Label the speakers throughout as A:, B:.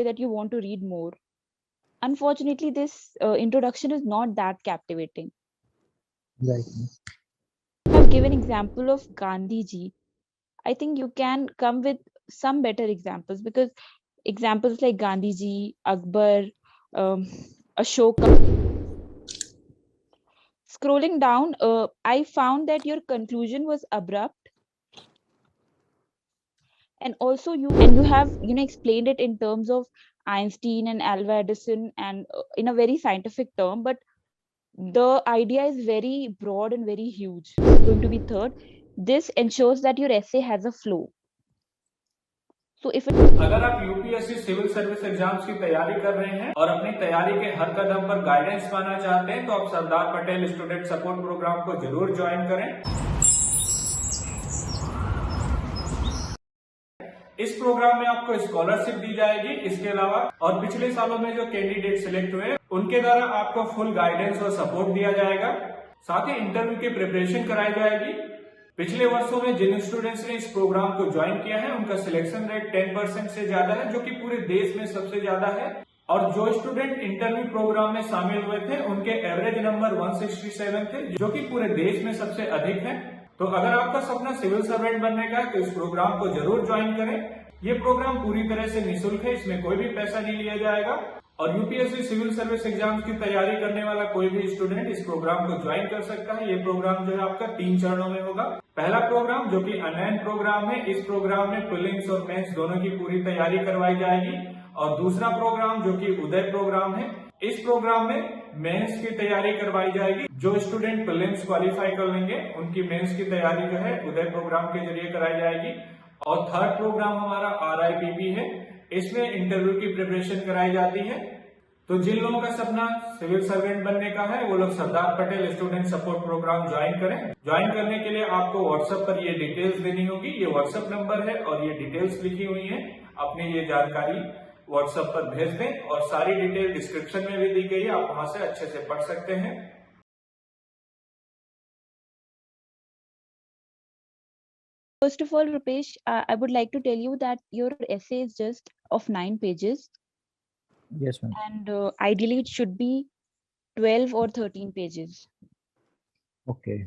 A: that you want to read more. Unfortunately, this introduction is not that captivating.
B: Right.
A: I've given example of Gandhi ji. I think you can come with some better examples, because examples like Gandhi ji, Akbar, Ashoka. Scrolling down, I found that your conclusion was abrupt, and also you have explained it in terms of Einstein and Alva Edison, and in a very scientific term, but the idea is very broad and very huge. It's going to be third. This ensures that your essay has a flow. So if
C: अगर आप UPSC civil service exams की तैयारी कर रहे हैं और अपनी तैयारी के हर कदम पर गाइडेंस पाना चाहते हैं, तो आप सरदार पटेल स्टूडेंट सपोर्ट प्रोग्राम को जरूर ज्वाइन करें। इस प्रोग्राम में आपको स्कॉलरशिप दी जाएगी। इसके अलावा और पिछले सालों में जो कैंडिडेट सिलेक्ट हुए उनके द्वारा आपको फुल गाइडेंस और सपोर्ट दिया जाएगा। साथ ही इंटरव्यू की प्रिपरेशन कराई जाएगी। पिछले वर्षों में जिन स्टूडेंट्स ने इस प्रोग्राम को ज्वाइन किया है उनका सिलेक्शन रेट 10% से ज्यादा है, जो कि पूरे देश में सबसे ज्यादा है। और जो स्टूडेंट इंटरव्यू प्रोग्राम में शामिल हुए थे उनके एवरेज नंबर 167 थे, जो कि पूरे देश में सबसे अधिक है। तो अगर आपका सपना सिविल सर्वेंट बनने का है तो इस प्रोग्राम को जरूर ज्वाइन करें। ये प्रोग्राम पूरी तरह से निःशुल्क है, इसमें कोई भी पैसा नहीं लिया जाएगा। और यूपीएससी सिविल सर्विस एग्जाम्स की तैयारी करने वाला कोई भी स्टूडेंट इस प्रोग्राम को ज्वाइन कर सकता है। ये प्रोग्राम जो है आपका 3 चरणों में होगा। पहला प्रोग्राम जो कि अनलाइन प्रोग्राम है, इस प्रोग्राम में प्रीलिम्स और मेंस दोनों की पूरी तैयारी करवाई जाएगी। और दूसरा प्रोग्राम जो कि उदय प्रोग्राम है, इस प्रोग्राम में मेंस की तैयारी करवाई जाएगी। जो स्टूडेंट प्रीलिम्स क्वालिफाई कर लेंगे उनकी मेंस की तैयारी जो है उदय प्रोग्राम के जरिए कराई जाएगी। और थर्ड प्रोग्राम हमारा RIPP है, इसमें इंटरव्यू की प्रिपरेशन कराई जाती है। तो जिन लोगों का सपना सिविल सर्वेंट बनने का है वो लोग Sardar Patel student support program join करें। ज्वाइन करने के लिए आपको व्हाट्सएप पर ये डिटेल्स देनी होगी। ये व्हाट्सएप नंबर है और ये डिटेल्स लिखी हुई है। अपनी ये जानकारी व्हाट्सएप पर भेज दें और सारी डिटेल डिस्क्रिप्शन में भी दी गई है, आप वहां से अच्छे से पढ़ सकते हैं।
A: First of all, Rupesh, I would like to tell you that your essay is just of 9 pages.
B: Yes, ma'am.
A: And ideally it should be 12 or 13 pages.
B: Okay.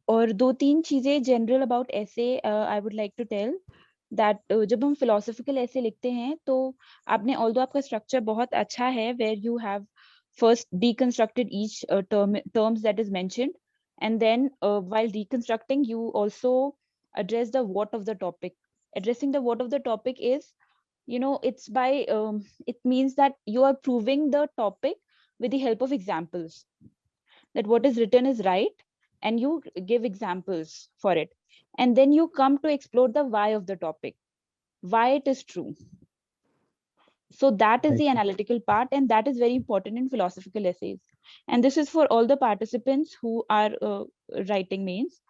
A: और 2-3 चीजें general about essay I would like to tell that जब हम philosophical essay लिखते हैं तो आपने although आपका structure बहुत अच्छा है where you have first deconstructed each terms that is mentioned, and then while deconstructing you also address the what of the topic. Addressing the what of the topic is, it's by it means that you are proving the topic with the help of examples, that what is written is right, and you give examples for it, and then you come to explore the why of the topic, why it is true. So that is the analytical part, and that is very important in philosophical essays. And this is for all the participants who are writing mains,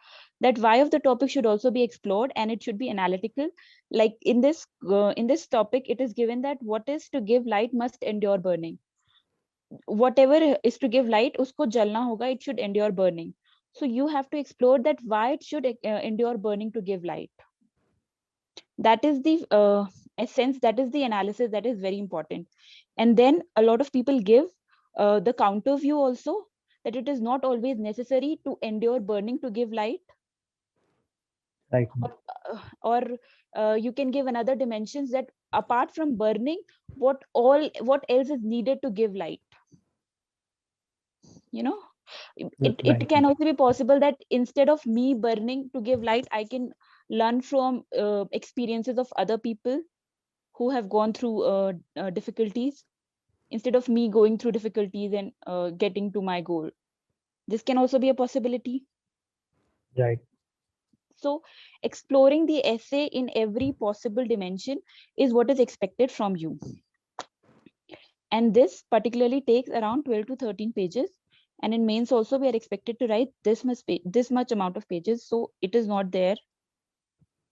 A: that why of the topic should also be explored, and it should be analytical. Like in this topic it is given that what is to give light must endure burning. Whatever is to give light, usko jalna hoga, it should endure burning. So you have to explore that why it should endure burning to give light. That is the essence, that is the analysis, that is very important. And then a lot of people give the counter view also, that it is not always necessary to endure burning to give light.
B: Right.
A: Or you can give another dimensions, that apart from burning, what else is needed to give light. It can also be possible that instead of me burning to give light, I can learn from experiences of other people who have gone through difficulties, instead of me going through difficulties and getting to my goal. This can also be a possibility.
B: Right.
A: So exploring the essay in every possible dimension is what is expected from you. And this particularly takes around 12 to 13 pages. And in mains also, we are expected to write this much amount of pages. So it is not there.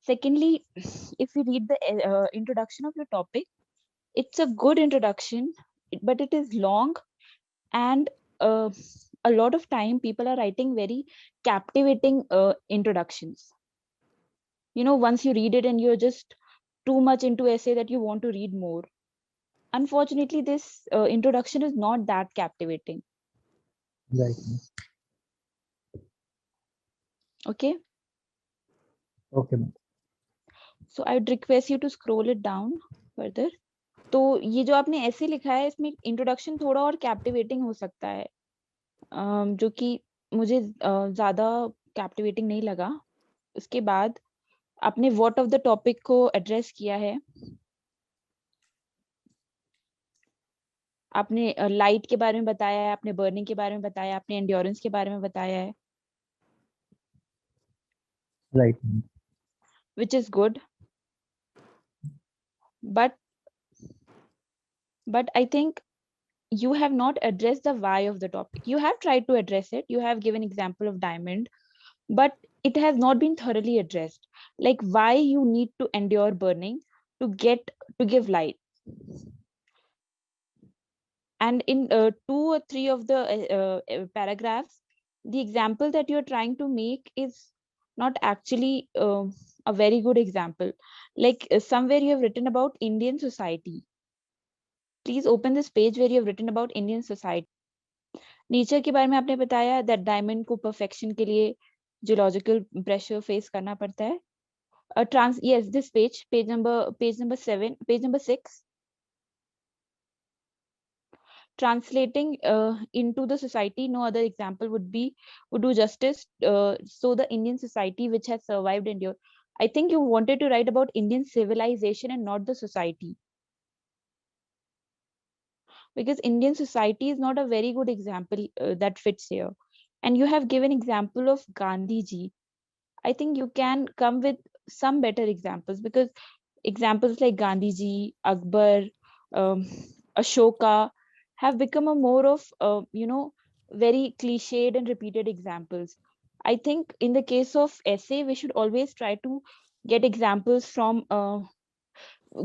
A: Secondly, if you read the introduction of your topic, it's a good introduction, but it is long. And a lot of time people are writing very captivating introductions. Once you read it and you're just too much into essay that you want to read more. unfortunately this introduction is not that captivating.
B: Right.
A: Okay,
B: Okay, ma'am.
A: so I would request you to scroll it down further. तो ये जो आपने ऐसे लिखा है इसमें introduction थोड़ा और कैप्टिवेटिंग हो सकता है, जो कि मुझे ज्यादा कैप्टिवेटिंग नहीं लगा. उसके बाद आपने व्हाट ऑफ द टॉपिक को एड्रेस किया है. आपने लाइट के बारे में बताया है, आपने बर्निंग के बारे में बताया है, आपने एंड्योरेंस के बारे में बताया है,
B: Right, ma'am.
A: which is good. But I think you have not addressed the why of the topic. You have tried to address it. You have given example of diamond, but it has not been thoroughly addressed. Like why you need to endure burning to give light. And in 2 or 3 of the paragraphs, the example that you're trying to make is not actually a very good example. Like somewhere you have written about Indian society. Please open this page where you have written about Indian society. Nature के बारे में आपने बताया that diamond को perfection के लिए geological pressure face करना पड़ता है. Yes, this page number 6. Translating into the society, no other example would do justice. So the Indian society which has survived endured. I think you wanted to write about Indian civilization and not the society, because Indian society is not a very good example that fits here. And you have given example of Gandhi ji. I think you can come with some better examples, because examples like Gandhi ji, Akbar, Ashoka have become a more of very cliched and repeated examples. I think in the case of essay, we should always try to get examples from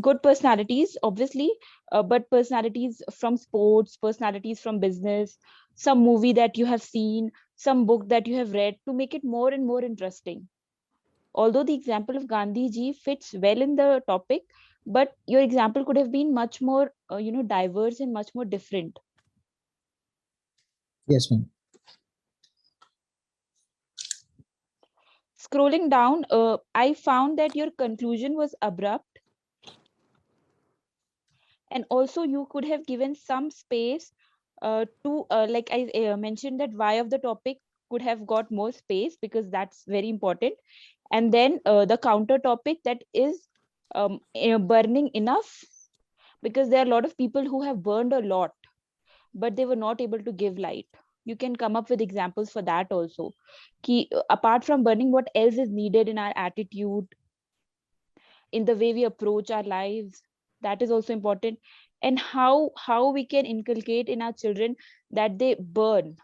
A: good personalities, obviously, but personalities from sports, personalities from business, some movie that you have seen, some book that you have read, to make it more and more interesting. Although the example of Gandhi ji fits well in the topic, but your example could have been much more diverse and much more different.
B: Yes, ma'am.
A: Scrolling down, I found that your conclusion was abrupt, and also you could have given some space to like I mentioned, that why of the topic could have got more space, because that's very important. And then the counter topic, that is burning enough, because there are a lot of people who have burned a lot but they were not able to give light. You can come up with examples for that also. Apart from burning, what else is needed in our attitude, in the way we approach our lives? That is also important. And how we can inculcate in our children that they burn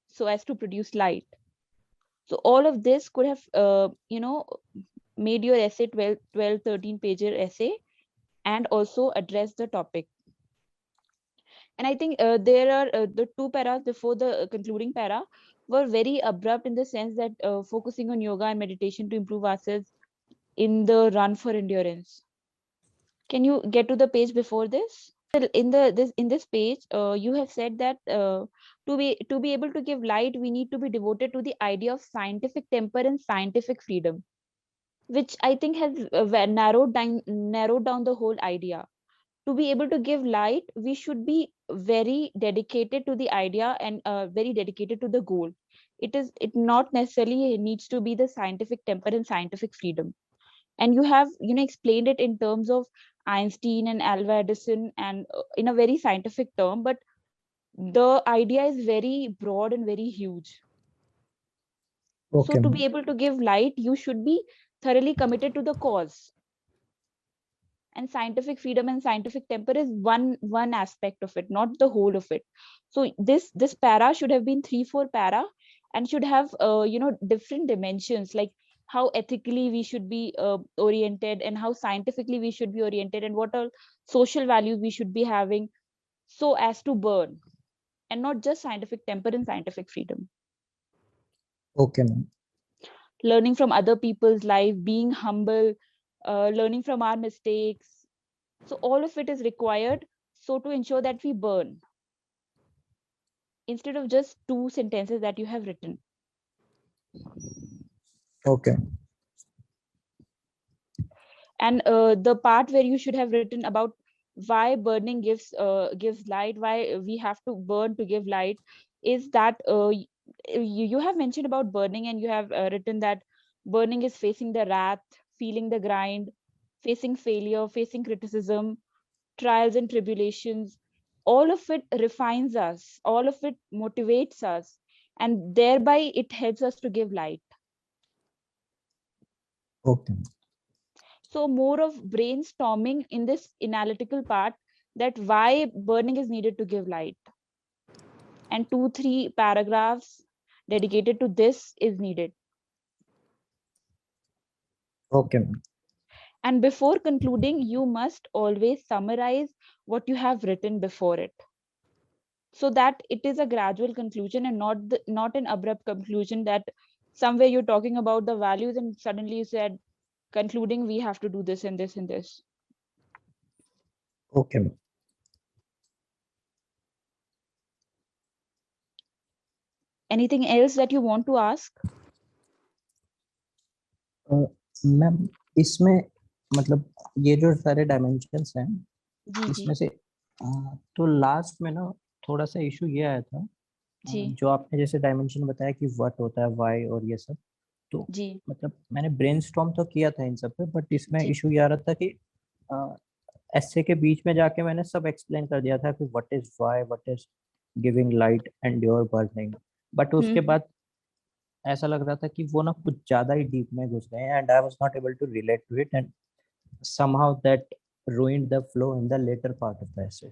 A: so as to produce light. So all of this could have made your essay 12 13 pager essay, and also address the topic. And I think there are the 2 paras before the concluding para were very abrupt, in the sense that focusing on yoga and meditation to improve ourselves in the run for endurance. Can you get to the page before this? In this page, you have said that to be able to give light, we need to be devoted to the idea of scientific temper and scientific freedom, which I think has narrowed down the whole idea. To be able to give light, we should be very dedicated to the idea, and very dedicated to the goal. It not necessarily needs to be the scientific temper and scientific freedom. And you have explained it in terms of Einstein and Alva Edison, and in a very scientific term, but the idea is very broad and very huge.
B: Okay,
A: So to
B: ma'am.
A: be able to give light, you should be thoroughly committed to the cause. And scientific freedom and scientific temper is one aspect of it, not the whole of it. So this para should have been 3-4 para, and should have different dimensions, like how ethically we should be oriented, and how scientifically we should be oriented, and what are social values we should be having, so as to burn, and not just scientific temper and scientific freedom.
B: Okay, ma'am.
A: Learning from other people's life, being humble, learning from our mistakes. So all of it is required so to ensure that we burn instead of just 2 sentences that you have written.
B: Okay.
A: And the part where you should have written about why burning gives light, why we have to burn to give light, is that you have mentioned about burning, and you have written that burning is facing the wrath, feeling the grind, facing failure, facing criticism, trials and tribulations. All of it refines us, all of it motivates us, and thereby it helps us to give light.
B: Okay.
A: So more of brainstorming in this analytical part, that why burning is needed to give light, and 2-3 paragraphs dedicated to this is needed.
B: Okay, ma'am.
A: And before concluding, you must always summarize what you have written before it, so that it is a gradual conclusion and not an abrupt conclusion, that somewhere you're talking about the values and suddenly you said, concluding, we have to do this and this and this.
B: Okay, ma'am.
A: Anything else that you want to ask?
B: Ma'am इसमें मतलब ये जो सारे dimensions हैं
A: जी जी
B: इसमें से तो last में ना थोड़ा सा इशू ये आया था
A: जी
B: जो आपने जैसे डायमेंशन बताया कि व्हाट होता है व्हाई और ये सब तो
A: जी
B: मतलब मैंने ब्रेनस्टॉर्म तो किया था इन सब पे बट इसमें
A: जी
B: इशू ये आ रहा था कि एस्से के बीच में जाके मैंने सब एक्सप्लेन कर दिया था कि what is why what is giving light and your burning but उसके बाद ऐसा लग रहा था कि वो ना कुछ ज्यादा ही डीप में घुस गए and I was not able to relate to it and somehow that ruined the flow in the later part of the essay.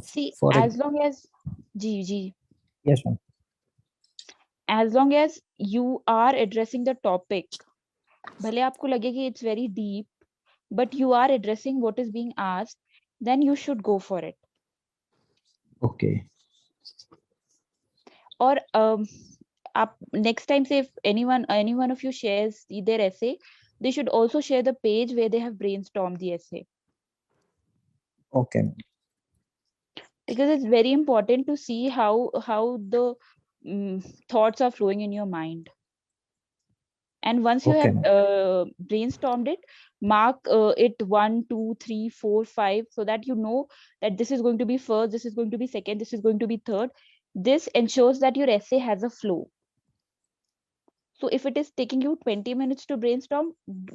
A: See,
B: For
A: as long as जी जी
B: yes, ma'am.
A: as long as you are addressing the topic, भले आपको लगे कि it's very deep, but you are addressing what is being asked, then you should go for it.
B: Okay.
A: Or आप next time say if any one of you shares their essay, they should also share the page where they have brainstormed the essay,
B: Okay.
A: because it's very important to see how the thoughts are flowing in your mind. And once you
B: Okay,
A: have
B: ma'am.
A: brainstormed it, mark it 1 2 3 4 5, so that you know that this is going to be first, this is going to be second, this is going to be third. This ensures that your essay has a flow. So if it is taking you 20 minutes to brainstorm,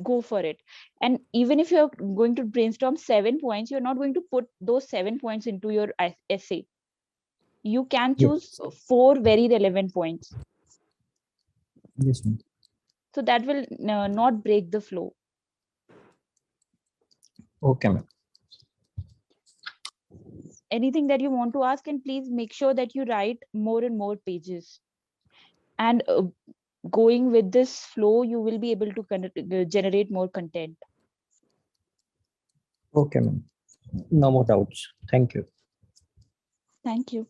A: go for it. And even if you're going to brainstorm 7 points, you're not going to put those 7 points into your essay. You can choose
B: Yes.
A: 4 very relevant points,
B: Yes, ma'am.
A: so that will not break the flow.
B: Okay, ma'am.
A: Anything that you want to ask, and please make sure that you write more and more pages. And going with this flow, you will be able to generate more content.
B: Okay, ma'am. No more doubts. Thank you.
A: Thank you.